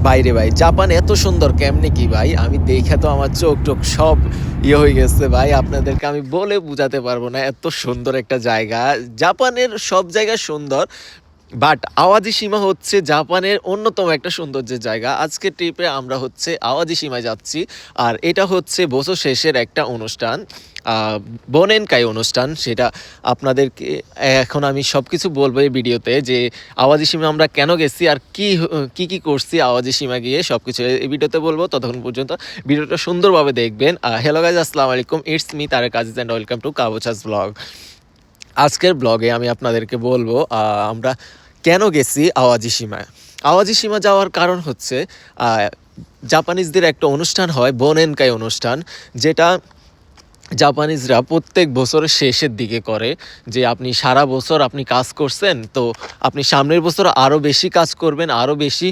বাইরে ভাই জাপান এত সুন্দর কেমনে কি ভাই, আমি দেখে তো আমার চোখ টোক সব হয়ে গেছে ভাই। আপনাদেরকে আমি বলে বোঝাতে পারবো না, এত সুন্দর একটা জায়গা। জাপানের সব জায়গা সুন্দর, বাট আওয়াজি সীমা হচ্ছে জাপানের অন্যতম একটা সৌন্দর্যের জায়গা। আজকের ট্রিপে আমরা হচ্ছে আওয়াজি সীমায় যাচ্ছি, আর এটা হচ্ছে বছর শেষের একটা অনুষ্ঠান, বোনেনকাই অনুষ্ঠান। সেটা আপনাদেরকে এখন আমি সব কিছু বলবো এই ভিডিওতে, যে আওয়াজি সীমা আমরা কেন গেছি আর কি কি করছি আওয়াজি সীমা গিয়ে, সব কিছু এই ভিডিওতে বলবো। ততক্ষণ পর্যন্ত ভিডিওটা সুন্দরভাবে দেখবেন। হ্যালো গাইজ, আসসালামু আলাইকুম, it's me Tarek Aziz and welcome to কাবুচাস ব্লগ। আজকের ব্লগে আমি আপনাদেরকে বলবো আমরা কেন গেছি আওয়াজি সীমায়। আওয়াজি সীমা যাওয়ার কারণ হচ্ছে জাপানিজদের একটা অনুষ্ঠান হয়, বোনেনকাই অনুষ্ঠান, যেটা জাপানিজরা প্রত্যেক বছরের শেষের দিকে করে। যে আপনি সারা বছর আপনি কাজ করছেন, তো আপনি সামনের বছর আরও বেশি কাজ করবেন, আরও বেশি